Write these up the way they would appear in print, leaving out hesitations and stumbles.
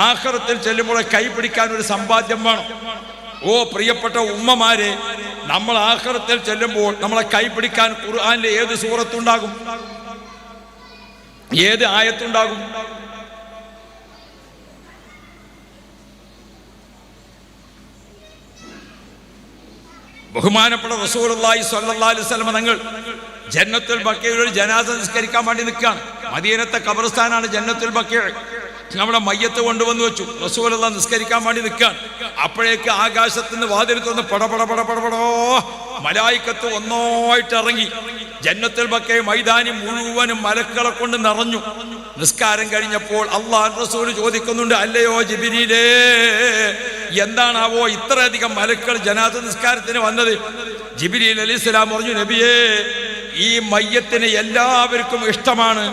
ആഖിറത്തിൽ ചെല്ലുമ്പോൾ കൈ പിടിക്കാൻ ഒരു സമ്പാദ്യം വേണം. ഓ പ്രിയപ്പെട്ട ഉമ്മമാരെ, നമ്മൾ ആഖിറത്തിൽ ചെല്ലുമ്പോൾ നമ്മളെ കൈ പിടിക്കാൻ ഖുർആനിലെ ഏത് സൂറത്തുണ്ടാകും? ഏത് ആയത്തുണ്ടാകും? ബഹുമാനപ്പെട്ട റസൂലുള്ളാഹി സ്വല്ലല്ലാഹു അലൈഹി വസല്ലം തങ്ങൾ ജന്നത്തുൽ ബഖീയിൽ ഒരു ജനാസ നിസ്കരിക്കാൻ വേണ്ടി നിൽക്കുകയാണ്. മദീനത്തെ ഖബർസ്ഥാനാണ് ജന്നത്തുൽ ബഖീ. നമ്മുടെ മയ്യത്ത് കൊണ്ടുവന്ന് വെച്ചു. റസൂലുള്ളാഹി നിസ്കരിക്കാൻ വേണ്ടി നിൽക്കുകയാണ്. അപ്പോഴേക്ക് ആകാശത്തുനിന്ന് വാതിൽ തുറന്ന് പടപടോ മലായിക്കത്ത് ഒന്നായിട്ട് ഇറങ്ങി. ജന്നത്തുൽ ബഖീ മൈതാനി മുഴുവനും മലക്കുകളെ കൊണ്ട് നിറഞ്ഞു. നിസ്കാരം കഴിഞ്ഞപ്പോൾ അല്ലാഹു റസൂൽ ചോദിക്കുന്നുണ്ട്, അല്ലയോ ജിബ്രീലേ, എന്താണാവോ ഇത്രയധികം മലക്കുകൾ ജനാസ നിസ്കാരത്തിന് വന്നത്? ജിബ്രീൽ അലൈഹിസ്സലാം പറഞ്ഞു, നബിയേ, ഈ മയ്യത്തിന് എല്ലാവർക്കും ഇഷ്ടമാണ്.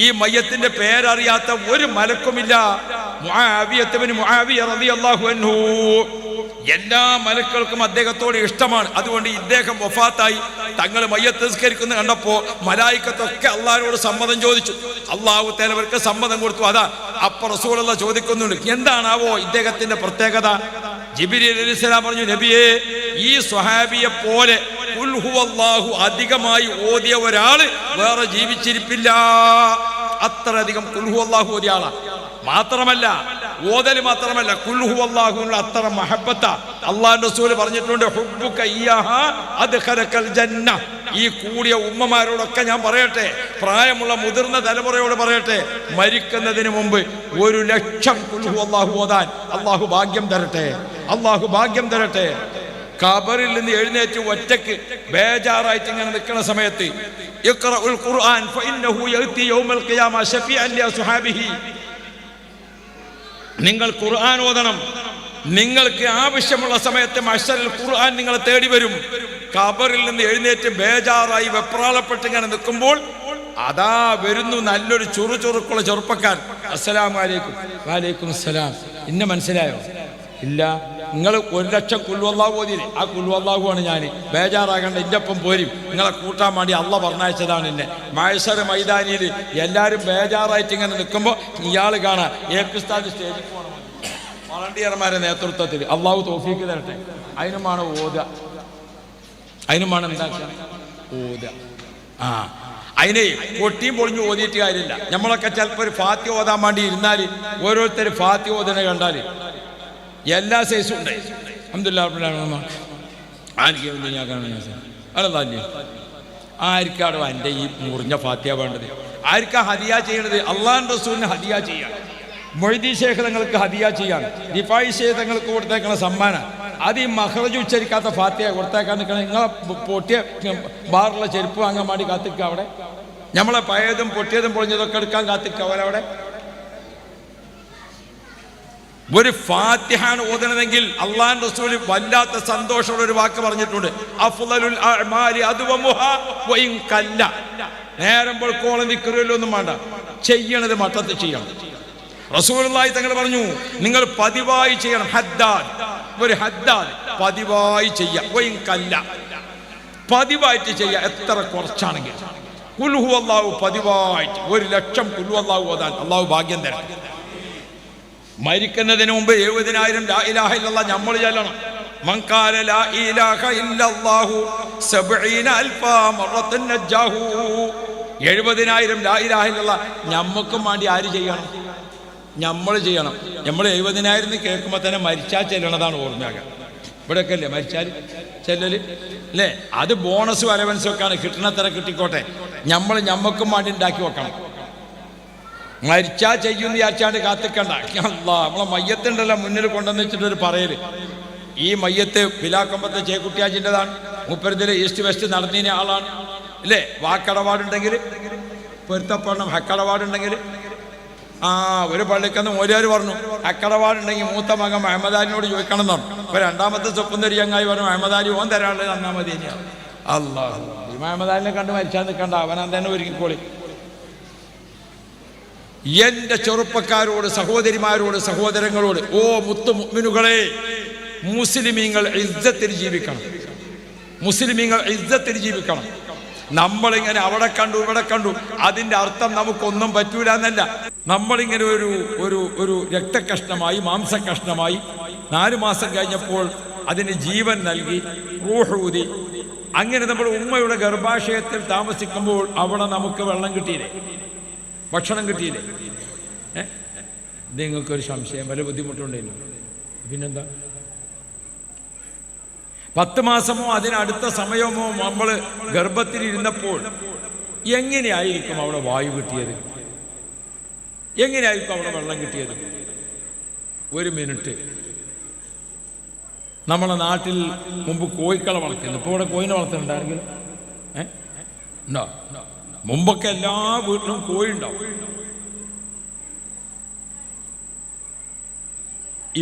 ഈ മയ്യത്തിന്റെ പേരറിയാത്ത ഒരു മലക്കുമില്ല. മുആവിയ റളിയല്ലാഹു അൻഹു, എല്ലാ മലക്കുകൾക്കും അദ്ദേഹത്തോട് ഇഷ്ടമാണ്. അതുകൊണ്ട് ഇദ്ദേഹം വഫാത്തായി തങ്ങൾ മയ്യത്ത് നിസ്കരിക്കുന്ന കണ്ടപ്പോ മലായിക്കത്തൊക്കെ അള്ളാഹിനോട് സമ്മതം ചോദിച്ചു. അള്ളാഹു തആല അവർക്ക് സമ്മതം കൊടുത്തു. അതാ അപ്പൊ റസൂലുള്ളാഹി ചോദിക്കുന്നുണ്ട്, എന്താണാവോ ഇദ്ദേഹത്തിന്റെ പ്രത്യേകത? ജിബ്രീൽ അലൈഹിസ്സലാം പറഞ്ഞു, നബിയേ, ഈ സ്വഹാബിയെ പോലെ ഖുൽ ഹുവല്ലാഹു അധികമായി ഓതിയ ഒരാള് വേറെ ജീവിച്ചിരിപ്പില്ല. അത്രയധികം ഖുൽ ഹുവല്ലാഹു ഓതിയ ആളാ. മാത്രമല്ല ഓതൽ മാത്രമല്ല, ഖുൽ ഹുവല്ലാഹുവിനുള്ള അത്ര മഹബ്ബത്ത. അല്ലാഹുവിന്റെ റസൂൽ പറഞ്ഞിട്ടുണ്ട്, ഹുബ്ബുക ഇയ്യാഹാ അദ്ഖലകൽ ജന്ന. ഈ കൂടിയ ഉമ്മമാരോടൊക്കെ ഞാൻ പറയട്ടെ, പ്രായമുള്ള മുതിർന്ന തലമുറയോട് പറയട്ടെ, മരിക്കുന്നതിന് മുമ്പ് 1,00,000 ഖുൽ ഹുവല്ലാഹു ഓതാൻ അല്ലാഹു ഭാഗ്യം തരട്ടെ. അല്ലാഹു ഭാഗ്യം തരട്ടെ. ഖബറിൽ നിന്ന് എഴുന്നേറ്റ് ഒറ്റയ്ക്ക് ബേജാറായിട്ട് ഇങ്ങനെ നിൽക്കുന്ന സമയത്ത് ഇഖ്റഉൽ ഖുർആൻ ഫഇന്നഹു യഅതി യൗമൽ ഖിയാമ ശഫീഅൻ ലി അസ്ഹാബിഹി. നിങ്ങൾ ഖുർആൻ ഓതണം. നിങ്ങൾക്ക് ആവശ്യമുള്ള സമയത്ത് മഹ്ശറിൽ ഖുർആൻ നിങ്ങളെ തേടി വരും. ഖബറിൽ നിന്ന് എഴുന്നേറ്റ് ബേജാറായി വെപ്രാളപ്പെട്ട് ഇങ്ങനെ നിൽക്കുമ്പോൾ അതാ വരുന്നു നല്ലൊരു ചുറുചുറുക്കുള്ള ചെറുപ്പക്കാരൻ. അസ്സലാമു അലൈക്കും. വഅലൈക്കും അസ്സലാം. ഇന്നെ മനസ്സിലായോ? ഇല്ല. നിങ്ങൾ 1,00,000 ഖുൽ ഹുവല്ലാഹു ഓതിയില്ലേ? ആ ഖുൽ ഹുവല്ലാഹു ആണ് ഞാൻ. ബേജാറാകണ്ട, എൻ്റെ ഒപ്പം പോരും. നിങ്ങളെ കൂട്ടാൻ വേണ്ടി അള്ളാഹ് പറഞ്ഞയച്ചതാണ് എന്നെ. മഹ്ശർ മൈതാനിയിൽ എല്ലാവരും ബേജാറായിട്ട് ഇങ്ങനെ നിൽക്കുമ്പോൾ ഇയാൾ കാണാം ഏക്കുസ്താദ് സ്റ്റേജിൽ പോകണം, വളണ്ടിയർമാരുടെ നേതൃത്വത്തിൽ. അള്ളാഹു തൗഫീക്ക് തരട്ടെ. അതിനുമാണ് ഓതുക, അതിനുമാണ് എന്താക്കുക? ഓതുക. അതിനെ പൊട്ടിയും പൊളിഞ്ഞു ഓതിയിട്ട് കാര്യമില്ല. നമ്മളൊക്കെ ചിലപ്പോൾ ഒരു ഫാത്തിഹ ഓതാൻ വേണ്ടി ഇരുന്നാൽ ഓരോരുത്തർ ഫാത്തിഹ ഓതുന്നത് കണ്ടാൽ എല്ലാ സൈസും ഉണ്ട്. അൽഹംദുലില്ലാഹ് ആർക്കാടോ എൻ്റെ ഈ മുറിഞ്ഞ ഫാത്തിഹ വേണ്ടത്? ആർക്കാ ഹദിയ ചെയ്യണത്? അള്ളാഹുവിൻ്റെ റസൂലിന് ഹദിയ ചെയ്യാൻ, മൊയ്‌ദി ശൈഖ് തങ്ങൾക്ക് ഹദിയ ചെയ്യാൻ, റിഫായി ശൈഖ് തങ്ങൾക്ക് കൊടുത്തേക്കണ സമ്മാനം. അത് ഈ മഖ്റജ് ഉച്ചരിക്കാത്ത ഫാത്തിഹ കൊടുത്തേക്കാൻ നിൽക്കണം. നിങ്ങളെ പൊട്ടിയ ബാറുള്ള ചെരുപ്പ് വാങ്ങാൻ വേണ്ടി കാത്തിക്കുക അവിടെ. നമ്മളെ പഴയതും പൊട്ടിയതും പൊളിഞ്ഞതൊക്കെ എടുക്കാൻ കാത്തിക്കുക അവരവിടെ. ഒരു ഫാത്തിഹാണ് ഓതണമെങ്കിൽ അള്ളാഹുവിന്റെ റസൂൽ വല്ലാത്ത സന്തോഷമുള്ള ഒരു വാക്ക് പറഞ്ഞിട്ടുണ്ട്, അഫ്ളലുൽ അഅ്മാലി അദ്വമുഹാ വഇൻ കല്ല. നേരം പോൾക്കോളം നിക്കറിയല്ലൊന്നും വേണ്ട, ചെയ്യണത് മട്ടത്ത് ചെയ്യണം. റസൂലുള്ളാഹി തങ്ങൾ പറഞ്ഞു, നിങ്ങൾ പതിവായി ചെയ്യണം. ഹദ്ദാദ്, ഒരു ഹദ്ദാദ് പതിവായി ചെയ്യുക. വഇൻ കല്ല, പതിവായിട്ട് ചെയ്യുക. എത്ര കുറച്ചാണെങ്കിൽ ഖുൽ ഹുവല്ലാഹു പതിവായിട്ട് 1,00,000 ഖുൽ ഹുവല്ലാഹു ഓതാൻ അള്ളാഹു ഭാഗ്യം തരണം. മരിക്കുന്നതിന് മുമ്പ് 70,000 ലാ ഇലാഹ ഇല്ലല്ലാഹ് നമ്മൾ ചൊല്ലണം. മൻ ഖാല ലാ ഇലാഹ ഇല്ലല്ലാഹു 70,000 മറത്തൻ നജാഹു. 70,000 ലാ ഇലാഹ ഇല്ലല്ലാഹ് ഞമ്മക്കും വേണ്ടി ആര് ചെയ്യണം? നമ്മൾ ചെയ്യണം. നമ്മൾ 70,000 കേൾക്കുമ്പോൾ തന്നെ മരിച്ചാൽ ചെല്ലണതാണ് ഓർമ്മയാകുക. ഇവിടെയൊക്കെ അല്ലേ മരിച്ചാൽ ചെല്ലല് അല്ലേ? അത് ബോണസും അലവൻസും ഒക്കെയാണ്, കിട്ടണത്തര കിട്ടിക്കോട്ടെ. ഞമ്മക്കും വേണ്ടി ഉണ്ടാക്കി വെക്കണം. മരിച്ചാ ചെയ്യുമെന്ന് വിചാരിച്ചാണ്ട് കാത്തിക്കണ്ട. അല്ലാ, നമ്മളെ മയ്യത്തുണ്ടല്ലോ മുന്നിൽ കൊണ്ടുവന്ന് വെച്ചിട്ടൊരു പറയല്. ഈ മയ്യത്ത് പിലാക്കൊമ്പത്തെ ചേക്കുട്ടിയാജിൻ്റെതാണ്. മുപ്പരുതിൽ ഈസ്റ്റ് വെസ്റ്റ് നടന്നതിന് ആളാണ് അല്ലേ? വാക്കടപാടുണ്ടെങ്കിൽ പൊരുത്തപ്പെടണം. ഹക്കടപാടുണ്ടെങ്കിൽ ഒരു പള്ളിക്കന്ന് മോലിയാർ പറഞ്ഞു, ഹക്കടപാടുണ്ടെങ്കിൽ മൂത്ത മകൻ മുഹമ്മദാലിനോട് ചോദിക്കണം എന്നാണ്. ഇപ്പൊ രണ്ടാമത്തെ സ്വപ്നം ചങ്ങായി പറഞ്ഞു, മുഹമ്മദാലി ഓൻ തരാനുള്ളത് തന്നാ മതി. അല്ലാഹ്, മുഹമ്മദാലിനെ കണ്ട് മരിച്ചാൽ നിൽക്കണ്ട, അവനാൻ തന്നെ ഒരുക്കിക്കോളി. എന്റെ ചെറുപ്പക്കാരോട്, സഹോദരിമാരോട്, സഹോദരങ്ങളോട്, ഓ മുത്തു മുഅ്മിനുകളെ, മുസ്ലിമീങ്ങൾ ഇസ്സത്തിൽ ജീവിക്കണം. മുസ്ലിമീങ്ങൾ ഇസ്സത്തിൽ ജീവിക്കണം. നമ്മളിങ്ങനെ അവിടെ കണ്ടു ഇവിടെ കണ്ടു, അതിന്റെ അർത്ഥം നമുക്കൊന്നും പറ്റൂല എന്നല്ല. നമ്മളിങ്ങനെ ഒരു ഒരു ഒരു രക്തകഷ്ണമായി മാംസകഷ്ണമായി 4 മാസം കഴിഞ്ഞപ്പോൾ അതിന് ജീവൻ നൽകി റൂഹ് ഊതി. അങ്ങനെ നമ്മൾ ഉമ്മയുടെ ഗർഭാശയത്തിൽ താമസിക്കുമ്പോൾ അവിടെ നമുക്ക് വെള്ളം കിട്ടിയില്ലേ, ഭക്ഷണം കിട്ടിയില്ലേ? നിങ്ങൾക്കൊരു സംശയം, വല്ല ബുദ്ധിമുട്ടുണ്ടല്ലോ? പിന്നെന്താ? 10 മാസമോ അതിനടുത്ത സമയമോ നമ്മൾ ഗർഭത്തിലിരുന്നപ്പോൾ എങ്ങനെയായിരിക്കും അവിടെ വായു കിട്ടിയത്? എങ്ങനെയായിരിക്കും അവിടെ വെള്ളം കിട്ടിയത്? ഒരു മിനിറ്റ്. നമ്മളെ നാട്ടിൽ മുമ്പ് കോഴിക്കള വളർത്തുന്നു, ഇപ്പോൾ ഇവിടെ കോഴിനെ വളർത്തുന്നുണ്ടാണെങ്കിൽ ഉണ്ടോ? മുമ്പൊക്കെ എല്ലാ വീട്ടിലും കോഴി ഉണ്ടാവും.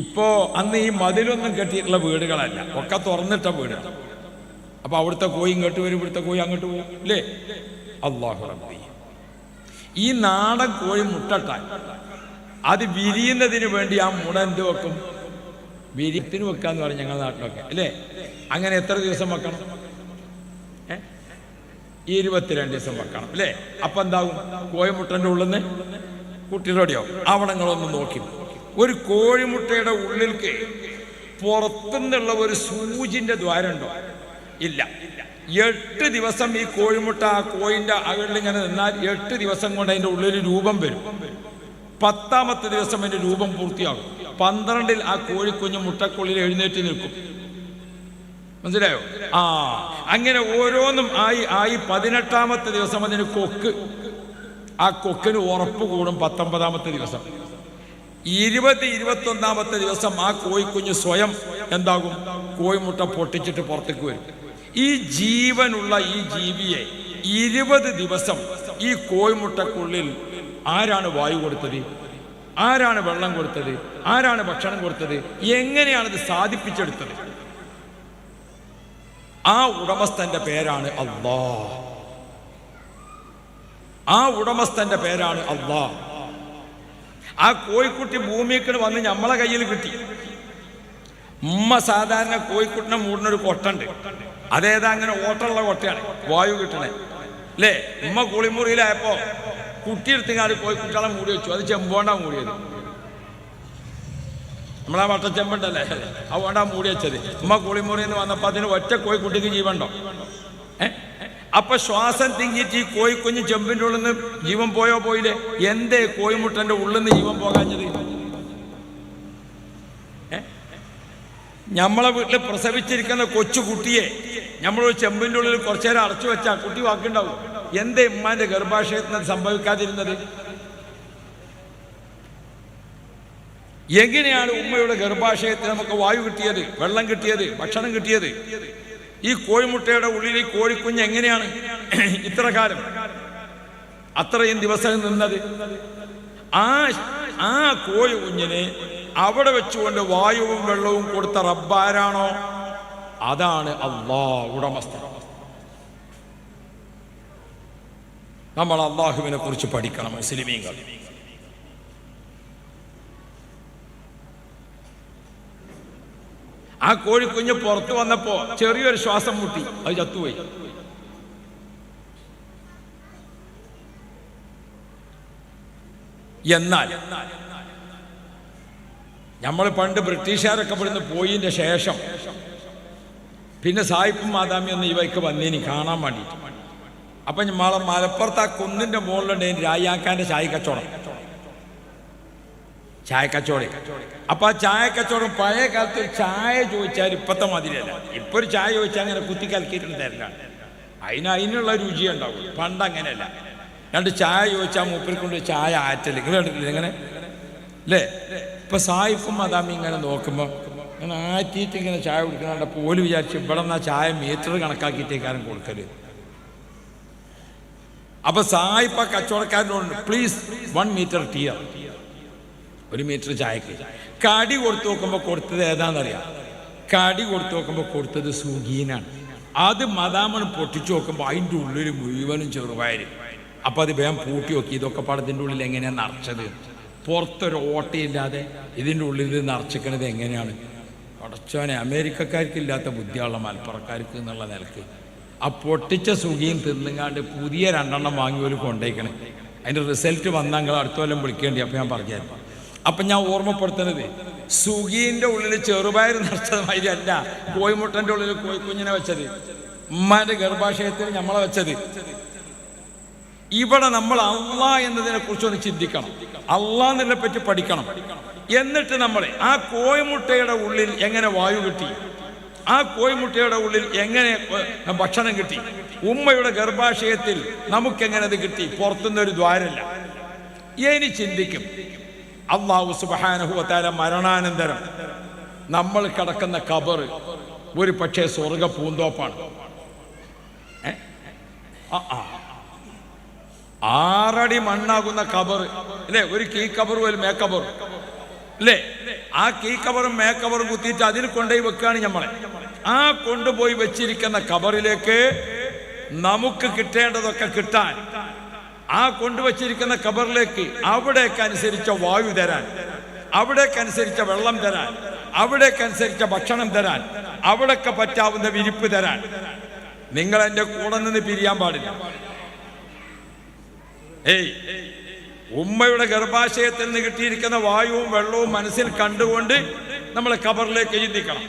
ഇപ്പോ അന്ന് ഈ മതിലൊന്നും കെട്ടിയിട്ടുള്ള വീടുകളല്ല, ഒക്കെ തുറന്നിട്ട വീടുകൾ. അപ്പൊ അവിടുത്തെ കോഴി ഇങ്ങോട്ട് വരും, ഇവിടുത്തെ കോഴി അങ്ങോട്ട് പോകും അല്ലേ? അല്ലാഹു റബ്ബി. ഈ നാടൻ കോഴി മുട്ടട്ടാൽ അത് വിരിയുന്നതിന് വേണ്ടി ആ മുട എന്ത് വെക്കും? വിരിയത്തിന് വെക്കാന്ന് പറയും ഞങ്ങളുടെ നാട്ടിലൊക്കെ അല്ലേ? അങ്ങനെ എത്ര ദിവസം വെക്കണം? 22 ദിവസം വെക്കണം അല്ലേ? അപ്പൊ എന്താകും? കോഴിമുട്ടന്റെ ഉള്ളിൽ നിന്ന് കുട്ടി റെഡിയാവും. അവിടങ്ങളൊന്ന് നോക്കി, ഒരു കോഴിമുട്ടയുടെ ഉള്ളിലേക്ക് പുറത്തുനിന്നുള്ള ഒരു സൂചിന്റെ ദ്വാരം ഉണ്ടോ? ഇല്ല. 8 ദിവസം ഈ കോഴിമുട്ട ആ കോഴിന്റെ അകലിൽ ഇങ്ങനെ നിന്നാൽ 8 ദിവസം കൊണ്ട് അതിന്റെ ഉള്ളിൽ രൂപം വരും. 10ാമത്തെ ദിവസം അതിന്റെ രൂപം പൂർത്തിയാകും. 12ൽ ആ കോഴിക്കുഞ്ഞ് മുട്ടക്കുള്ളിൽ എഴുന്നേറ്റ് നിൽക്കും. മനസ്സിലായോ? അങ്ങനെ ഓരോന്നും ആയി 18ാമത്തെ ദിവസം അതിന് കൊക്ക്, ആ കൊക്കിന് ഉറപ്പ് കൂടും. 19ാമത്തെ ദിവസം 20-21ാമത്തെ ദിവസം ആ കോഴിക്കുഞ്ഞ് സ്വയം എന്താകും? കോഴിമുട്ട പൊട്ടിച്ചിട്ട് പുറത്തേക്ക് വരും. ഈ ജീവനുള്ള ഈ ജീവിയെ 20 ദിവസം ഈ കോഴിമുട്ടക്കുള്ളിൽ ആരാണ് വായു കൊടുത്തത്? ആരാണ് വെള്ളം കൊടുത്തത്? ആരാണ് ഭക്ഷണം കൊടുത്തത്? എങ്ങനെയാണിത് സാധിപ്പിച്ചെടുത്തത്? ആ ഉടമസ്ഥന്റെ പേരാണ് അല്ലാഹ്. ആ ഉടമസ്ഥന്റെ പേരാണ് അല്ലാഹ്. ആ കോഴിക്കുട്ടി ഭൂമിക്ക് വന്ന് നമ്മളെ കയ്യിൽ കിട്ടി. ഉമ്മ സാധാരണ കോഴിക്കുട്ടിനെ മൂടുന്നൊരു കൊട്ടുണ്ട്, അതേതാ അങ്ങനെ ഓട്ടമുള്ള കൊട്ടയാണ്, വായു കിട്ടണേ അല്ലേ? ഉമ്മ കുളിമുറിയിലായപ്പോ കുട്ടിയെടുത്തുകാട് കോഴിക്കുട്ടികളെ മൂടി വെച്ചു. അത് ചെമ്പോണ്ടാ മൂടിയത്, നമ്മളാ വട്ടച്ചെമ്പുണ്ടല്ലേ, അതുകൊണ്ടാ മൂടി വെച്ചത്. ഉമ്മ കുളിമുറിയിൽ നിന്ന് വന്നപ്പോ അതിന് ഒറ്റ കോഴിക്കുട്ടിക്ക് ജീവനുണ്ടോ? അപ്പൊ ശ്വാസം തിങ്ങിയിട്ട് ഈ കോഴിക്കുഞ്ഞ് ചെമ്പിൻ്റെ ഉള്ളിൽ നിന്ന് ജീവൻ പോയില്ലേ? എന്തേ കോഴിമുട്ടന്റെ ഉള്ളിൽ നിന്ന് ജീവൻ പോകാഞ്ഞത്? നമ്മളെ വീട്ടിൽ പ്രസവിച്ചിരിക്കുന്ന കൊച്ചു കുട്ടിയെ നമ്മളൊരു ചെമ്പിൻ്റെ ഉള്ളിൽ കുറച്ചു നേരം അടച്ചു വെച്ചാൽ കുട്ടി വാക്കുണ്ടാവും. എന്തേ ഉമ്മാന്റെ ഗർഭാശയത്തിന് സംഭവിക്കാതിരുന്നത്? എങ്ങനെയാണ് ഉമ്മയുടെ ഗർഭാശയത്തിന് നമുക്ക് വായു കിട്ടിയത്, വെള്ളം കിട്ടിയത്, ഭക്ഷണം കിട്ടിയത്? ഈ കോഴിമുട്ടയുടെ ഉള്ളിൽ ഈ കോഴിക്കുഞ്ഞ് എങ്ങനെയാണ് ഇത്ര കാലം അത്രയും ദിവസം നിന്നത്? ആ കോഴി കുഞ്ഞിനെ അവിടെ വെച്ചുകൊണ്ട് വായുവും വെള്ളവും കൊടുത്ത റബ്ബാരാണോ? അതാണ് അല്ലാഹ് ഉടമസ്ഥൻ. നമ്മൾ അല്ലാഹുവിനെ കുറിച്ച് പഠിക്കണം മുസ്ലിമീങ്ങൾ. ആ കോഴിക്കുഞ്ഞ് പുറത്തു വന്നപ്പോ ചെറിയൊരു ശ്വാസം മുട്ടി, അത് ചത്തുപോയി. എന്നാൽ നമ്മൾ പണ്ട് ബ്രിട്ടീഷുകാരൊക്കെ ഇവിടുന്ന് പോയതിന്റെ ശേഷം പിന്നെ സായിപ്പും മാതാമിയൊന്നും ഈ വൈക്ക് വന്നേനി കാണാൻ വേണ്ടിയിട്ട്. അപ്പൊ നമ്മളെ മലപ്പുറത്ത് ആ കുന്നിന്റെ മുകളിലുണ്ട് രായാക്കാന്റെ ചായക്കച്ചവടം. അപ്പൊ ആ ചായക്കച്ചവടം പഴയ കാലത്ത് ഒരു ചായ ചോദിച്ചാൽ ഇപ്പത്തെ മാതിരിയല്ല. ഇപ്പൊ ഒരു ചായ ചോദിച്ചാൽ അങ്ങനെ കുത്തി കലക്കിയിട്ടുണ്ട് തരലാണ്. അതിനുള്ള രുചി ഉണ്ടാവും. പണ്ട് അങ്ങനെയല്ല. 2 ചായ ചോദിച്ചാൽ മൂപ്പര് കൊണ്ട് ചായ ആറ്റല്. നിങ്ങൾ കണ്ടിട്ടില്ല ഇങ്ങനെ അല്ലേ? ഇപ്പൊ സായിഫും മദാമി ഇങ്ങനെ നോക്കുമ്പോ ഇങ്ങനെ ആറ്റിയിട്ട് ഇങ്ങനെ ചായ കുടിക്കണ പോലും വിചാരിച്ചു ഇവിടെ നിന്നാ ചായ മീറ്റർ കണക്കാക്കിയിട്ടേക്കാരും കൊടുക്കല്. അപ്പൊ സായിപ്പ കച്ചവടക്കാരനോട് പ്ലീസ് 1 മീറ്റർ ടീ, 1 മീറ്റർ ചായക്ക്. കടി കൊടുത്തു നോക്കുമ്പോ കൊടുത്തത് ഏതാണെന്നറിയാം? കടി കൊടുത്തു നോക്കുമ്പോ കൊടുത്തത് സുഗീനാണ്. അത് മദാമണ് പൊട്ടിച്ചു നോക്കുമ്പോ അതിൻ്റെ ഉള്ളിൽ മുഴുവനും ചെറുപയര്. അപ്പൊ അത് വേഗം പൂട്ടി നോക്കി, ഇതൊക്കെ പടത്തിൻ്റെ ഉള്ളിൽ എങ്ങനെയാണ് നിറച്ചത്? പുറത്തൊരു ഓട്ടയില്ലാതെ ഇതിൻ്റെ ഉള്ളിൽ നിറച്ചിക്കണത് എങ്ങനെയാണ്? പടച്ചോനെ, അമേരിക്കക്കാർക്കില്ലാത്ത ബുദ്ധിയുള്ള മലപ്പുറക്കാർക്ക് എന്നുള്ള നിലക്ക് ആ പൊട്ടിച്ച സുഖിയും തിന്നുങ്ങാണ്ട് പുതിയ 2 വാങ്ങി ഒരു കൊണ്ടേക്കണേ. അതിൻ്റെ റിസൾട്ട് വന്നാൽ നിങ്ങൾ അടുത്ത കൊല്ലം വിളിക്കേണ്ടി. അപ്പം ഞാൻ പറഞ്ഞായിരുന്നു. അപ്പം ഞാൻ ഓർമ്മപ്പെടുത്തുന്നത് സുഖീൻ്റെ ഉള്ളിൽ ചെറുപയർ നിറച്ചത് മാതിരി അല്ല കോഴിമുട്ടൻ്റെ ഉള്ളിൽ കോഴിക്കുഞ്ഞിനെ വെച്ചത്, ഉമ്മാൻ്റെ ഗർഭാശയത്തിൽ നമ്മളെ വെച്ചത്. ഇവിടെ നമ്മൾ അള്ളാഹ് എന്നതിനെ കുറിച്ചൊന്ന് ചിന്തിക്കണം, അള്ളാഹ് എന്നതിനെ പറ്റി പഠിക്കണം. എന്നിട്ട് നമ്മൾ ആ കോഴിമുട്ടയുടെ ഉള്ളിൽ എങ്ങനെ വായു കിട്ടി, ആ കോഴിമുട്ടയുടെ ഉള്ളിൽ എങ്ങനെ ഭക്ഷണം കിട്ടി, ഉമ്മയുടെ ഗർഭാശയത്തിൽ നമുക്കെങ്ങനെ അത് കിട്ടി, പുറത്തുനിന്നൊരു ദ്വാരല്ല. ഇനി ചിന്തിക്കും, അല്ലാഹു സുബ്ഹാനഹു വ തആല മരണാനന്തരം നമ്മൾ കിടക്കുന്ന ഖബർ ഒരു പക്ഷേ സ്വർഗ പൂന്തോപ്പാണ്. 6 അടി മണ്ണാകുന്ന ഖബർ അല്ലേ, ഒരു കീ ഖബറും ഒരു മേക്കബറും അല്ലേ, ആ കീ ഖബറും മേക്കബറും കുത്തിയിട്ട് അതിൽ കൊണ്ടുപോയി വെക്കുകയാണ് നമ്മളെ. ആ കൊണ്ടുപോയി വെച്ചിരിക്കുന്ന ഖബറിലേക്ക് നമുക്ക് കിട്ടേണ്ടതൊക്കെ കിട്ടാൻ, ആ കൊണ്ടുവച്ചിരിക്കുന്ന ഖബറിലേക്ക് അവിടേക്കനുസരിച്ച വായു തരാൻ, അവിടേക്കനുസരിച്ച വെള്ളം തരാൻ, അവിടേക്കനുസരിച്ച ഭക്ഷണം തരാൻ, അവിടൊക്കെ പറ്റാവുന്ന വിരിപ്പ് തരാൻ നിങ്ങൾ എൻ്റെ കൂടെ നിന്ന് പിരിയാൻ പാടില്ല. ഉമ്മയുടെ ഗർഭാശയത്തിൽ നിന്ന് കിട്ടിയിരിക്കുന്ന വായുവും വെള്ളവും മനസ്സിൽ കണ്ടുകൊണ്ട് നമ്മൾ ഖബറിലേക്ക് ചിന്തിക്കണം.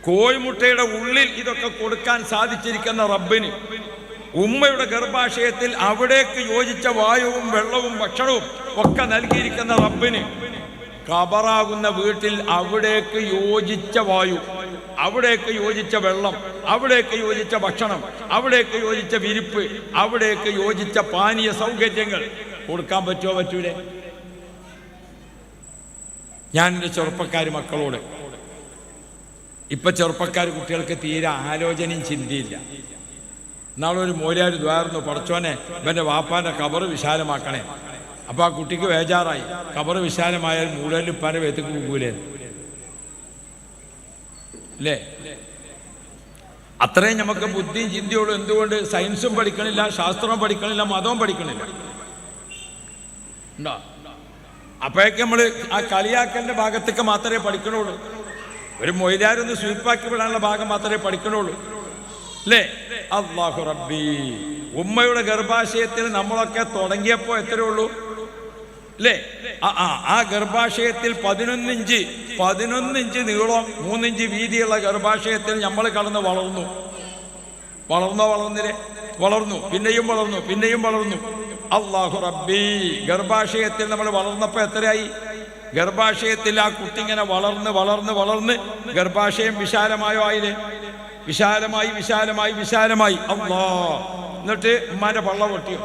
കോഴിമുട്ടയുടെ ഉള്ളിൽ ഇതൊക്കെ കൊടുക്കാൻ സാധിച്ചിരിക്കുന്ന റബ്ബിന്, ഉമ്മയുടെ ഗർഭാശയത്തിൽ അവിടേക്ക് യോജിച്ച വായുവും വെള്ളവും ഭക്ഷണവും ഒക്കെ നൽകിയിരിക്കുന്ന റബ്ബിന്, ഖബറാകുന്ന വീട്ടിൽ അവിടേക്ക് യോജിച്ച വായു, അവിടേക്ക് യോജിച്ച വെള്ളം, അവിടേക്ക് യോജിച്ച ഭക്ഷണം, അവിടേക്ക് യോജിച്ച വിരിപ്പ്, അവിടേക്ക് യോജിച്ച പാനീയ സൗകര്യങ്ങൾ കൊടുക്കാൻ പറ്റുമോ? പറ്റൂലേ? ഞാൻ എൻ്റെ ചെറുപ്പക്കാർ മക്കളോട്, ഇപ്പം ചെറുപ്പക്കാർ കുട്ടികൾക്ക് തീരെ ആലോചനയും ചിന്തയില്ല. നാളൊരു മോലിയാർ ദ്വാരുന്നു, പടച്ചോനെ ഇവൻ്റെ വാപ്പാൻ്റെ ഖബറ് വിശാലമാക്കണേ. അപ്പോൾ ആ കുട്ടിക്ക് വേജാറായി, ഖബറ് വിശാലമായാൽ മൂടലിൽ ഉപ്പാൻ്റെ വേത്തക്ക് പോകൂലേ അല്ലേ? അത്രയും നമുക്ക് ബുദ്ധിയും ചിന്തയുള്ളൂ. എന്തുകൊണ്ട്? സയൻസും പഠിക്കണില്ല, ശാസ്ത്രവും പഠിക്കണില്ല, മതവും പഠിക്കണില്ല. ഉണ്ടോ? അപ്പോഴേക്ക് നമ്മൾ ആ കളിയാക്കലിൻ്റെ ഭാഗത്തേക്ക് മാത്രമേ പഠിക്കണുള്ളൂ. ഒരു മൊയ്ലാരൊന്ന് സ്വീപ്പാക്കി വിടാനുള്ള ഭാഗം മാത്രമേ പഠിക്കണുള്ളൂ അല്ലേ? അല്ലാഹു റബ്ബി, ഉമ്മയുടെ ഗർഭാശയത്തിൽ നമ്മളൊക്കെ തുടങ്ങിയപ്പോൾ എത്രയേ ഉള്ളൂ അല്ലേ? ആ ഗർഭാശയത്തിൽ 11 ഇഞ്ച് നീളം, 3 ഇഞ്ച് വീതിയുള്ള ഗർഭാശയത്തിൽ നമ്മൾ കടന്ന് വളർന്നില്ലേ? വളർന്നു, പിന്നെയും വളർന്നു. അല്ലാഹു റബ്ബി, ഗർഭാശയത്തിൽ നമ്മൾ വളർന്നപ്പോൾ എത്രയായി? ഗർഭാശയത്തിൽ ആ കുട്ടി ഇങ്ങനെ വളർന്ന് ഗർഭാശയം വിശാലമായോ ആയില്ലേ? വിശാലമായി. അല്ലാ, എന്നിട്ട് ഉമ്മാന്റെ പള്ള പൊട്ടിയോ?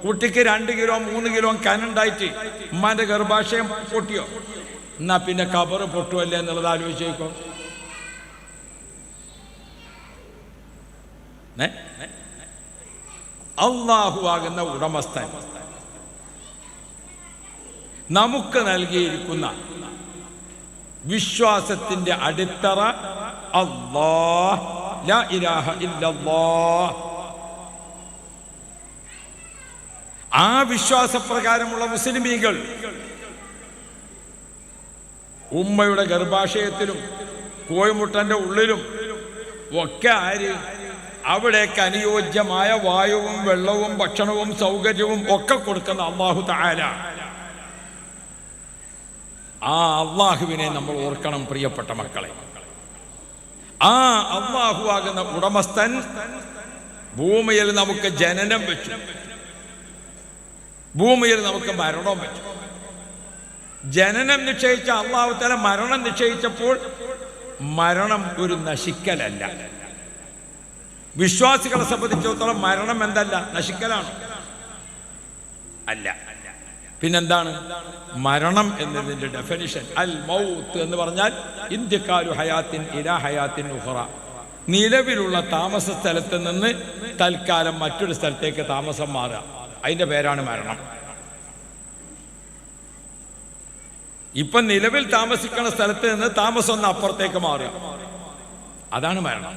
കുട്ടിക്ക് 2 കിലോ 3 കിലോ കനുണ്ടായിട്ട് ഉമ്മാന്റെ ഗർഭാശയം പൊട്ടിയോ? എന്നാ പിന്നെ ഖബറ് പൊട്ടുമല്ലേ എന്നുള്ളത് ആലോചിച്ചേക്കോ. അല്ലാഹു ആകുന്ന ഉടമസ്ഥൻ നമുക്ക് നൽകിയിരിക്കുന്ന വിശ്വാസത്തിന്റെ അടിത്തറ അല്ലാഹ്, ലാ ഇലാഹ ഇല്ലല്ലാഹ്. ആ വിശ്വാസപ്രകാരമുള്ള മുസ്ലിമീങ്ങൾ ഉമ്മയുടെ ഗർഭാശയത്തിലും കോഴിമുട്ടന്റെ ഉള്ളിലും ഒക്കെ അവിടേക്ക് അനുയോജ്യമായ വായുവും വെള്ളവും ഭക്ഷണവും സൗകര്യവും ഒക്കെ കൊടുക്കുന്ന അല്ലാഹു തആല. ആ അല്ലാഹുവിനെ നമ്മൾ ഓർക്കണം പ്രിയപ്പെട്ട മക്കളെ. ആ അല്ലാഹു ആകുന്ന ഉടമസ്ഥൻ ഭൂമിയിൽ നമുക്ക് ജനനം വെച്ചു, ഭൂമിയിൽ നമുക്ക് മരണവും വെച്ചു. ജനനം നിശ്ചയിച്ച അല്ലാഹു തആല മരണം നിശ്ചയിച്ചപ്പോൾ മരണം ഒരു നശിക്കലല്ല. വിശ്വാസികളെ സംബന്ധിച്ചിടത്തോളം മരണം എന്തല്ല? നശിക്കലാണ്. അല്ല, പിന്നെന്താണ് മരണം എന്നതിൻ്റെ ഡെഫിനിഷൻ? അൽ മൗത്ത് എന്ന് പറഞ്ഞാൽ ഇന്തിഖാലു ഹയാത്തിൻ ഇലാ ഹയാത്തിൻ ഉഖറ, നിലവിലുള്ള താമസ സ്ഥലത്ത് നിന്ന് തൽക്കാലം മറ്റൊരു സ്ഥലത്തേക്ക് താമസം മാറുക. അതിൻ്റെ പേരാണ് മരണം. ഇപ്പം നിലവിൽ താമസിക്കുന്ന സ്ഥലത്ത് നിന്ന് താമസം ഒന്ന് അപ്പുറത്തേക്ക് മാറുക, അതാണ് മരണം.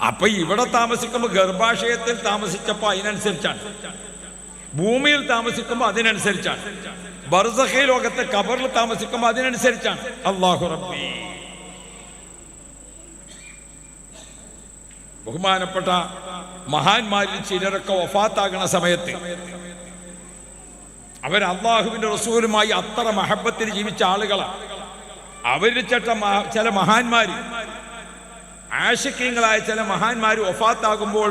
അപ്പൊ ഇവിടെ താമസിക്കുമ്പോൾ ഗർഭാശയത്തിൽ താമസിച്ചപ്പോൾ അതിനനുസരിച്ചാണ്, ഭൂമിയിൽ താമസിക്കുമ്പോൾ അതിനനുസരിച്ചാണ്, ബർസഖി ലോകത്തെ ഖബറിൽ താമസിക്കുമ്പോൾ അതിനനുസരിച്ചാണ്. അല്ലാഹു റബ്ബി, ബഹുമാനപ്പെട്ട മഹാന്മാരിൽ ചിലരൊക്കെ വഫാത്താകുന്ന സമയത്ത് അവർ അള്ളാഹുവിൻ്റെ റസൂലുമായി അത്ര മഹബത്തിൽ ജീവിച്ച ആളുകളാണ്. അവരിൽ ചില മഹാന്മാർ, ആശിക്കീങ്ങളായ ചില മഹാന്മാർ വഫാത്താകുമ്പോൾ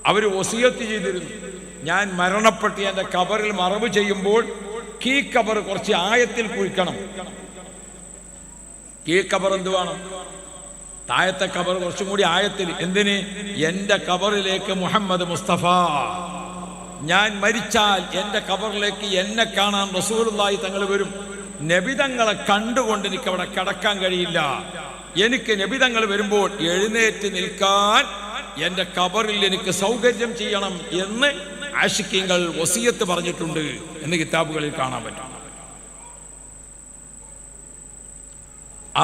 അവർ വസിയത്ത് ചെയ്തിരുന്നു, ഞാൻ മരണപ്പെട്ട് എൻ്റെ ഖബറിൽ മറവ് ചെയ്യുമ്പോൾ ഈ ഖബർ കുറച്ച് ആയത്തിൽ കുഴിക്കണം. ഈ ഖബർ എന്തുവാണ്? താഴത്തെ ഖബർ കുറച്ചും കൂടി ആയത്തിൽ. എന്തിന്? എൻ്റെ ഖബറിലേക്ക് മുഹമ്മദ് മുസ്തഫ, ഞാൻ മരിച്ചാൽ എൻ്റെ ഖബറിലേക്ക് എന്നെ കാണാൻ റസൂലുള്ളാഹി തങ്ങൾ വരും. നബിതങ്ങളെ കണ്ടുകൊണ്ട് എനിക്ക് അവിടെ കിടക്കാൻ കഴിയില്ല. എനിക്ക് നബിതങ്ങൾ വരുമ്പോൾ എഴുന്നേറ്റ് നിൽക്കാൻ എൻ്റെ ഖബറിൽ എനിക്ക് സൗകര്യം ചെയ്യണം എന്ന് ആശിക്കീങ്ങൾ വസിയത്ത് പറഞ്ഞിട്ടുണ്ട് എന്ന് കിതാബുകളിൽ കാണാൻ പറ്റും.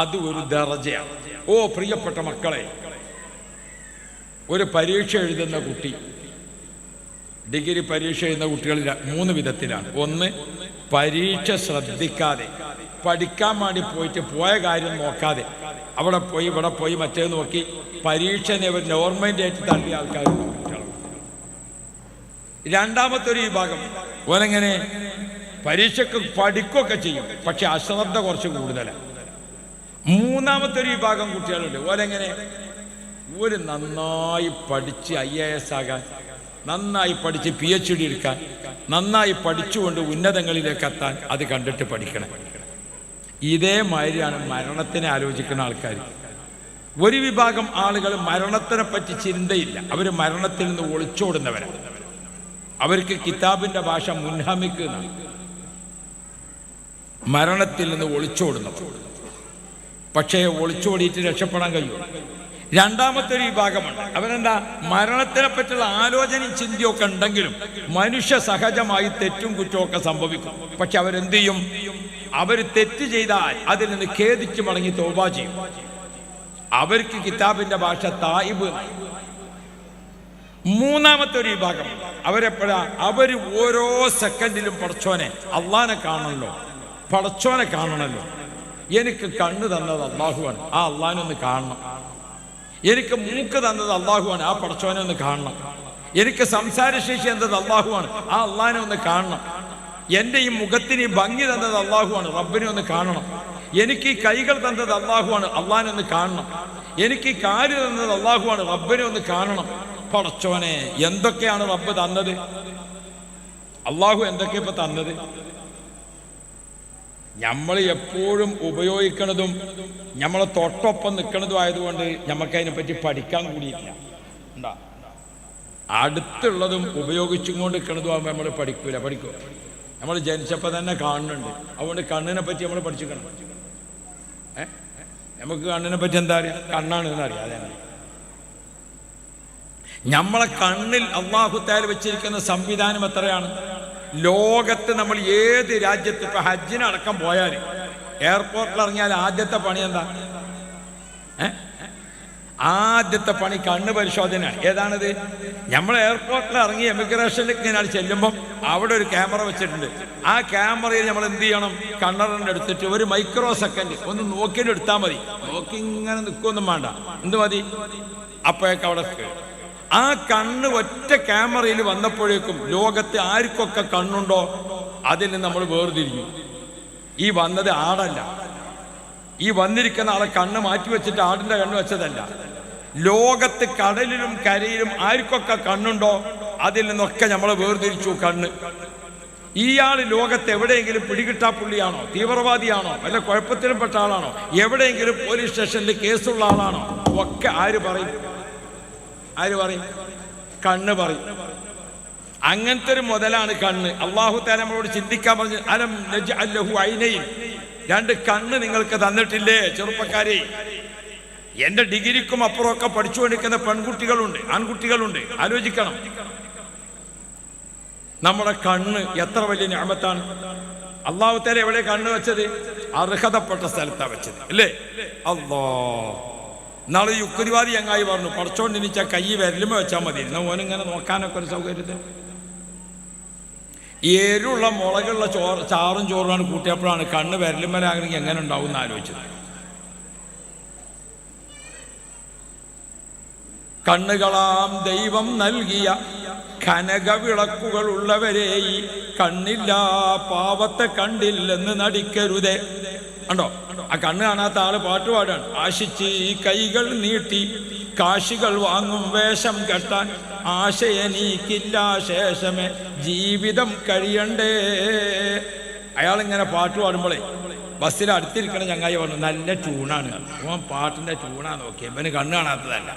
അത് ഒരു ദറജയാണ്. ഓ പ്രിയപ്പെട്ട മക്കളെ, ഒരു പരീക്ഷ എഴുതുന്ന കുട്ടി, ഡിഗ്രി പരീക്ഷ എഴുതുന്ന കുട്ടികൾ 3 വിധത്തിലാണ്. ഒന്ന്, പരീക്ഷ ശ്രദ്ധിക്കാതെ പഠിക്കാൻ വേണ്ടി പോയിട്ട് പോയ കാര്യം നോക്കാതെ അവിടെ പോയി ഇവിടെ പോയി മറ്റേ നോക്കി പരീക്ഷനെ ഒരു നോർമലായിട്ട് തള്ളിയ ആൾക്കാർ. രണ്ടാമത്തെ ഒരു വിഭാഗം ഓനെങ്ങനെ പരീക്ഷയ്ക്ക് പഠിക്കുകയൊക്കെ ചെയ്യും, പക്ഷെ അശ്രദ്ധ കുറച്ച് കൂടുതലാണ്. മൂന്നാമത്തെ ഒരു വിഭാഗം കുട്ടികളുണ്ട്, ഓരെങ്ങനെ ഒരു നന്നായി പഠിച്ച് IAS ആകാൻ, നന്നായി പഠിച്ച് PhD എടുക്കാൻ, നന്നായി പഠിച്ചുകൊണ്ട് ഉന്നതങ്ങളിലേക്ക് എത്താൻ അത് കണ്ടിട്ട് പഠിക്കണം. ഇതേമാതിരിയാണ് മരണത്തിനെ ആലോചിക്കുന്ന ആൾക്കാർ. ഒരു വിഭാഗം ആളുകൾ മരണത്തിനെ പറ്റി ചിന്തയില്ല, അവർ മരണത്തിൽ നിന്ന് ഒളിച്ചോടുന്നവരാണ്. അവർക്ക് കിതാബിന്റെ ഭാഷ മുൻഹമിക്കുന്ന, മരണത്തിൽ നിന്ന് ഒളിച്ചോടുന്നവർ. പക്ഷേ ഒളിച്ചോടിയിട്ട് രക്ഷപ്പെടാൻ കഴിയും. രണ്ടാമത്തെ ഒരു വിഭാഗമുണ്ട്, അവരെന്താ മരണത്തിനെ പറ്റിയുള്ള ആലോചനയും ചിന്തയൊക്കെ ഉണ്ടെങ്കിലും മനുഷ്യ സഹജമായി തെറ്റും കുറ്റമൊക്കെ സംഭവിക്കും. പക്ഷെ അവരെന്ത് ചെയ്യും? അവർ തെറ്റ് ചെയ്താൽ അതിൽ നിന്ന് ഖേദിച്ച് മടങ്ങി തൗബ ചെയ്യും. അവർക്ക് കിതാബിന്റെ ഭാഷ തായിബ്. മൂന്നാമത്തെ ഒരു വിഭാഗം അവരെപ്പോഴാ? അവർ ഓരോ സെക്കൻഡിലും പടച്ചോനെ അള്ളാനെ കാണണമല്ലോ, പടച്ചോനെ കാണണമല്ലോ. എനിക്ക് കണ്ണ് തന്നത് അള്ളാഹുവാണ്, ആ അള്ളാനെ ഒന്ന് കാണണം. എനിക്ക് മൂക്ക് തന്നത് അള്ളാഹുവാണ്, ആ പടച്ചോനെ ഒന്ന് കാണണം. എനിക്ക് സംസാരശേഷി എന്നത് അള്ളാഹുവാണ്, ആ അള്ളാനെ ഒന്ന് കാണണം. എൻ്റെ ഈ മുഖത്തിന് ഭംഗി തന്നത് അള്ളാഹുവാണ്, റബ്ബിനെ ഒന്ന് കാണണം. എനിക്ക് ഈ കൈകൾ തന്നത് അള്ളാഹുവാണ്, അള്ളാനെ ഒന്ന് കാണണം. എനിക്ക് ഈ കാല് തന്നത് അള്ളാഹുവാണ്, റബ്ബിനെ ഒന്ന് കാണണം. പടച്ചോനെ എന്തൊക്കെയാണ് റബ്ബ് തന്നത്? അള്ളാഹു എന്തൊക്കെയാ ഇപ്പൊ തന്നത്? നമ്മൾ എപ്പോഴും ഉപയോഗിക്കുന്നതും നമ്മളെ തൊട്ടൊപ്പം നിൽക്കുന്നതും ആയതുകൊണ്ട് നമുക്ക് അതിനെപ്പറ്റി പഠിക്കാൻ കൂടിയില്ല. എന്താ അടുത്തുള്ളതും ഉപയോഗിച്ചും കൊണ്ട് നിൽക്കുന്നതും ആകുമ്പോൾ നമ്മൾ പഠിക്കും. നമ്മൾ ജനിച്ചപ്പോൾ തന്നെ കാണുന്നുണ്ട്, അതുകൊണ്ട് കണ്ണിനെ പറ്റി നമ്മൾ പഠിച്ചിരിക്കണം. നമുക്ക് കണ്ണിനെ പറ്റി എന്താ അറിയാം? കണ്ണാണ് എന്നറിയാം. അതെ, നമ്മളെ കണ്ണിൽ അല്ലാഹു തആല വെച്ചിരിക്കുന്ന സംവിധാനം എത്രയാണ്? ലോകത്ത് നമ്മൾ ഏത് രാജ്യത്ത് ഇപ്പൊ ഹജ്ജിനടക്കം പോയാൽ എയർപോർട്ടിൽ ഇറങ്ങിയാൽ ആദ്യത്തെ പണി എന്താ? ആദ്യത്തെ പണി കണ്ണ് പരിശോധനയാണ്. ഏതാണിത്? നമ്മൾ എയർപോർട്ടിൽ ഇറങ്ങി എമിഗ്രേഷനിലേക്ക് ഇങ്ങനെ ചെല്ലുമ്പോൾ അവിടെ ഒരു ക്യാമറ വെച്ചിട്ടുണ്ട്. ആ ക്യാമറയിൽ നമ്മൾ എന്ത് ചെയ്യണം? കണ്ണറിൻ്റെ എടുത്തിട്ട് ഒരു മൈക്രോ സെക്കൻഡ് ഒന്ന് നോക്കിയിട്ട് എടുത്താൽ മതി. നോക്കി ഇങ്ങനെ നിൽക്കൊന്നും വേണ്ട, എന്ത് മതി? അപ്പോഴേക്ക് അവിടെ ആ കണ്ണ് ഒറ്റ ക്യാമറയിൽ വന്നപ്പോഴേക്കും ലോകത്ത് ആർക്കൊക്കെ കണ്ണുണ്ടോ അതിൽ നിന്ന് നമ്മൾ വേർതിരിക്കും. ഈ വന്നത് ആടല്ല, ഈ വന്നിരിക്കുന്ന ആളെ കണ്ണ് മാറ്റി വെച്ചിട്ട് ആടിന്റെ കണ്ണ് വെച്ചതല്ല. ലോകത്ത് കടലിലും കരയിലും ആർക്കൊക്കെ കണ്ണുണ്ടോ അതിൽ നിന്നൊക്കെ നമ്മൾ വേർതിരിച്ചു കണ്ണ്. ഇയാൾ ലോകത്ത് എവിടെയെങ്കിലും പിടികിട്ടാ പുള്ളിയാണോ, തീവ്രവാദിയാണോ, വല്ല കുഴപ്പത്തിലും പെട്ട ആളാണോ, എവിടെയെങ്കിലും പോലീസ് സ്റ്റേഷനിൽ കേസുള്ള ആളാണോ, ഒക്കെ ആര് പറയും? കണ്ണ് പറയും. അങ്ങനത്തെ ഒരു മുതലാണ് കണ്ണ്. അല്ലാഹു തആല നമ്മളോട് ചിന്തിക്കാൻ പറഞ്ഞു, അലം നജ്അൽ ലഹു ഐനൈൻ, 2 കണ്ണ് നിങ്ങൾക്ക് തന്നിട്ടില്ലേ ചെറുപ്പക്കാരെ? എന്റെ ഡിഗ്രിക്കും അപ്പുറമൊക്കെ പഠിച്ചുകൊണ്ടിരിക്കുന്ന പെൺകുട്ടികളുണ്ട്, ആൺകുട്ടികളുണ്ട്. ആലോചിക്കണം, നമ്മുടെ കണ്ണ് എത്ര വലിയ നിഅമത്താണ്. അല്ലാഹു തആല എവിടെ കണ്ണ് വെച്ചത്? അർഹതപ്പെട്ട സ്ഥലത്താണ് വെച്ചത്, അല്ലേ? അല്ലാഹ് നാളെ യുക്തിവാദി ചങ്ങായി പറഞ്ഞു, പഠിച്ചോണ്ടിരിച്ച കൈ വിരലുമ വെച്ചാൽ മതി, എന്നാൽ ഓനിങ്ങനെ നോക്കാനൊക്കെ ഒരു സൗകര്യത്തിൽ. എരുള്ള മുളകുള്ള ചാറും ചോറുമാണ് കൂട്ടിയപ്പോഴാണ് കണ്ണ് വിരലുമലാകണമെങ്കിൽ എങ്ങനെ ഉണ്ടാവും എന്ന് ആലോചിച്ചത്. കണ്ണുകളാം ദൈവം നൽകിയ കനകവിളക്കുകൾ ഉള്ളവരെ ഈ കണ്ണില്ലാ പാവത്തെ കണ്ടില്ലെന്ന് നടിക്കരുതേ. കണ്ടോ, ആ കണ്ണ് കാണാത്ത ആള് പാട്ടുപാടാണ്. ആശിച്ച് ഈ കൈകൾ നീട്ടി കാശികൾ വാങ്ങും വേഷം കെട്ടാൻ ആശയനീക്കില്ല ശേഷമേ ജീവിതം കഴിയണ്ടേ. അയാളിങ്ങനെ പാട്ട് പാടുമ്പോഴേ ബസ്സിൽ അടുത്തിരിക്കണ ചങ്ങായി പറഞ്ഞു നല്ല ട്യൂണാണ്. ഓൻ പാട്ടിന്റെ ട്യൂണാ നോക്കി, ഇവന് കണ്ണ് കാണാത്തതല്ല.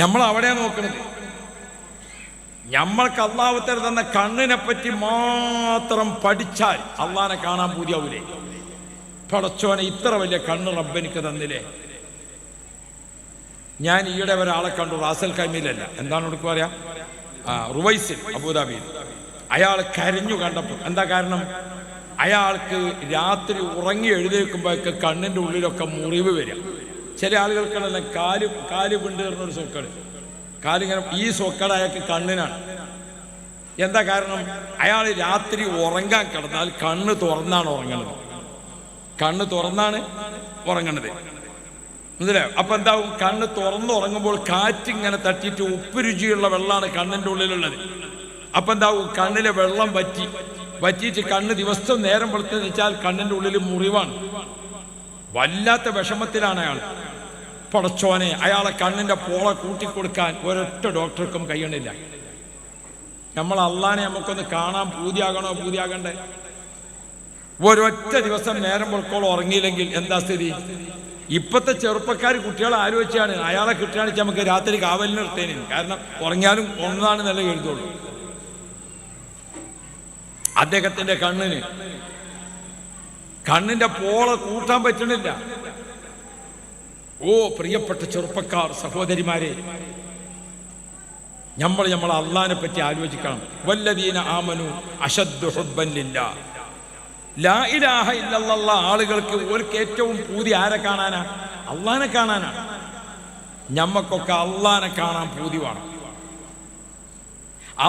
നമ്മൾ അവിടെ നോക്കണത്. നമ്മൾക്ക് അള്ളാഹു തന്ന കണ്ണിനെ പറ്റി മാത്രം പഠിച്ചാൽ അള്ളാഹിനെ കാണാൻ പൂതിയാവൂലേ? പടച്ചോനെ ഇത്ര വലിയ കണ്ണ് റബ്ബെനിക്ക് തന്നില്ലേ. ഞാൻ ഈയിടെ ഒരാളെ കണ്ടു, റാസൽ കൈമിലല്ല, എന്താണ് എനിക്ക് പറയാ, റുവൈസിൽ, അബുദാബിയിൽ. അയാൾ കരഞ്ഞു കണ്ടപ്പോൾ. എന്താ കാരണം? അയാൾക്ക് രാത്രി ഉറങ്ങി എഴുന്നേൽക്കുമ്പോഴൊക്കെ കണ്ണിൻ്റെ ഉള്ളിലൊക്കെ മുറിവ് വരിക. ചില ആളുകൾക്കുള്ള കാല് പിണ്ടുകയറുന്നൊരു സോക്കേട്, കാലിങ്ങനെ ഈ സോക്കേട് അയാൾക്ക് കണ്ണിനാണ്. എന്താ കാരണം? അയാൾ രാത്രി ഉറങ്ങാൻ കിടന്നാൽ കണ്ണ് തുറന്നാണ് ഉറങ്ങണത്. കണ്ണ് തുറന്നാണ് ഉറങ്ങണത്, മനസ്സിലായോ? അപ്പൊ എന്താവും? കണ്ണ് തുറന്നുറങ്ങുമ്പോൾ കാറ്റിങ്ങനെ തട്ടിയിട്ട് ഉപ്പ് രുചിയുള്ള വെള്ളമാണ് കണ്ണിൻ്റെ ഉള്ളിലുള്ളത്. അപ്പൊ എന്താവും? കണ്ണിലെ വെള്ളം വറ്റിയിട്ട് കണ്ണ് ദിവസവും നേരം വെളുത്ത് വെച്ചാൽ കണ്ണിൻ്റെ ഉള്ളിൽ മുറിവാണ്. വല്ലാത്ത വിഷമത്തിലാണ് അയാൾ. പടച്ചോനെ, അയാളെ കണ്ണിൻ്റെ പോള കൂട്ടിക്കൊടുക്കാൻ ഒരൊറ്റ ഡോക്ടർക്കും കഴിയണില്ല. നമ്മൾ അള്ളാനെ നമുക്കൊന്ന് കാണാൻ പൂതിയാകണ്ടേ? ഒരൊറ്റ ദിവസം നേരം വെളുക്കോളം ഉറങ്ങിയില്ലെങ്കിൽ എന്താ സ്ഥിതി? ഇപ്പോഴത്തെ ചെറുപ്പക്കാർ കുട്ടികളെ ആലോചിച്ചാണ് അയാളെ കിട്ടുകയാണെന്ന് വെച്ചാൽ നമുക്ക് രാത്രി കാവലിന് നിർത്തേന്. കാരണം ഉറങ്ങിയാലും ഒന്നാണ് നല്ല എഴുതുള്ളൂ. അദ്ദേഹത്തിന്റെ കണ്ണിന്റെ പോള കൂട്ടാൻ പറ്റണില്ല. ഓ പ്രിയപ്പെട്ട ചെറുപ്പക്കാർ, സഹോദരിമാരെ, നമ്മൾ അള്ളാഹിനെ പറ്റി ആലോചിക്കണം. വല്ലദീന ആമനു അശദ്ദു ഹുബ്ബൻ ലില്ലാഹ്. ലാ ഇലാഹ ഇല്ലല്ലാഹ് ആളുകൾക്ക് ഓർക്ക് ഏറ്റവും പൂതി ആരെ കാണാനാ? അള്ളാഹിനെ കാണാനാണ്. ഞമ്മക്കൊക്കെ അള്ളാഹിനെ കാണാൻ പൂതി വേണം.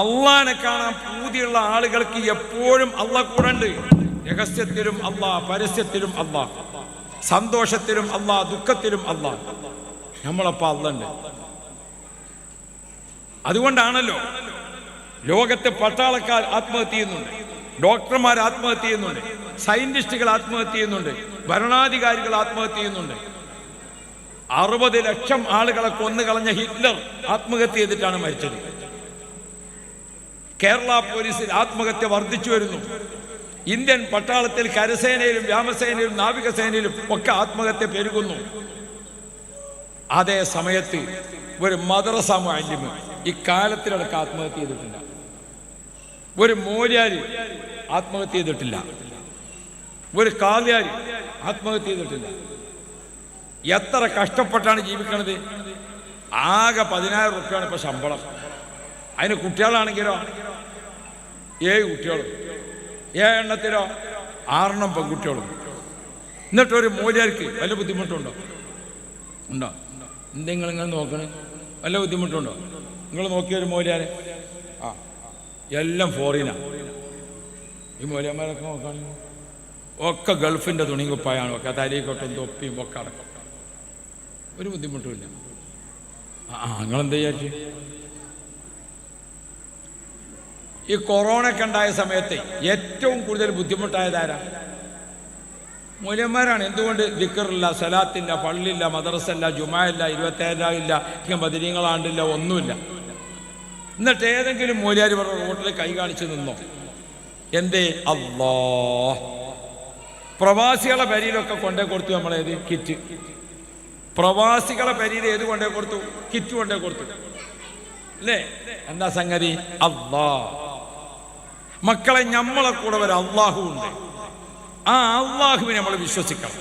അള്ളാഹിനെ കാണാൻ പൂതിയുള്ള ആളുകൾക്ക് എപ്പോഴും അള്ളാഹ് കൂടെ ഉണ്ട്. രഹസ്യത്തിലും അള്ളാഹ്, പരസ്യത്തിലും അള്ളാഹ്, സന്തോഷത്തിലും അള്ളാഹ്, ദുഃഖത്തിലും അള്ളാഹ്. നമ്മളപ്പോൾ അള്ളാഹ്. അതുകൊണ്ടാണല്ലോ ലോകത്തെ പട്ടാളക്കാർ ആത്മഹത്യ ചെയ്യുന്നുണ്ട്, ഡോക്ടർമാർ ആത്മഹത്യ ചെയ്യുന്നുണ്ട്, സയന്റിസ്റ്റുകൾ ആത്മഹത്യ ചെയ്യുന്നുണ്ട്, ഭരണാധികാരികൾ ആത്മഹത്യ ചെയ്യുന്നുണ്ട്. 60 ലക്ഷം ആളുകളെ കൊന്നുകളഞ്ഞ ഹിറ്റ്ലർ ആത്മഹത്യ ചെയ്തിട്ടാണ് മരിച്ചത്. കേരള പോലീസിൽ ആത്മഹത്യ വർദ്ധിച്ചു വരുന്നു. ഇന്ത്യൻ പട്ടാളത്തിൽ, കരസേനയിലും വ്യോമസേനയിലും നാവികസേനയിലും ഒക്കെ ആത്മഹത്യ പെരുകുന്നു. അതേ സമയത്ത് ഒരു മദ്രസ മുഅല്ലിം ഇക്കാലത്തിലടക്കം ആത്മഹത്യ ചെയ്തിട്ടില്ല. ഒരു മോല്യാരി ആത്മഹത്യ ചെയ്തിട്ടില്ല. ഒരു കാവ്യാരി ആത്മഹത്യ ചെയ്തിട്ടില്ല. എത്ര കഷ്ടപ്പെട്ടാണ് ജീവിക്കണത്. ആകെ 10,000 റുപ്യാണ് ഇപ്പൊ ശമ്പളം. അതിന് കുട്ടികളാണെങ്കിലോ 7 കുട്ടികളും, 7 എണ്ണത്തിലോ 6 പെൺകുട്ടികളും. എന്നിട്ടൊരു മൂല്യർക്ക് വല്ല ബുദ്ധിമുട്ടുണ്ടോ? ഉണ്ടോ? എന്തെങ്കിലും നോക്കണേ, വല്ല ബുദ്ധിമുട്ടുണ്ടോ? നിങ്ങൾ നോക്കിയൊരു മൂല്യാരെ എല്ലാം ഫോറിനാ. ഈ മൂല്യന്മാരൊക്കെ നോക്കുകയാണെങ്കിൽ ഒക്കെ ഗൾഫിൻ്റെ തുണി കുപ്പായാണ്, ഒക്കെ തലയിക്കൊട്ടും തൊപ്പിയും ഒക്കെ അടക്കം. ഒരു ബുദ്ധിമുട്ടുമില്ല. നിങ്ങളെന്താ വിചാരിച്ചു? ഈ കൊറോണ ഒക്കെ ഉണ്ടായ സമയത്ത് ഏറ്റവും കൂടുതൽ ബുദ്ധിമുട്ടായതാരാ? മൂല്യന്മാരാണ്. എന്തുകൊണ്ട്? ദിക്റില്ല, സലാത്തില്ല, പള്ളിയില്ല, മദ്രസല്ല, ജുമായില്ല, 27 ഇല്ല, ബദരീങ്ങളാണ്ടില്ല, ഒന്നുമില്ല. എന്നിട്ട് ഏതെങ്കിലും മൂല്യാരി പറഞ്ഞ റോട്ടിൽ കൈ കാണിച്ചു നിന്നോ? എന്തേ? അല്ലാഹ്. പ്രവാസികളെ പരിയിലൊക്കെ കൊണ്ടേ കൊടുത്തു. നമ്മളേത് കിറ്റ്, പ്രവാസികളെ പരിയിൽ ഏത് കൊണ്ടേ കൊടുത്തു? കിറ്റ് കൊണ്ടേ കൊടുത്തു അല്ലേ? എന്താ സംഗതി? അല്ലാഹ്. മക്കളെ, നമ്മളെ കൂടെ ഒരു അള്ളാഹു ഉണ്ട്. ആ അള്ളാഹുവിനെ നമ്മൾ വിശ്വസിക്കണം.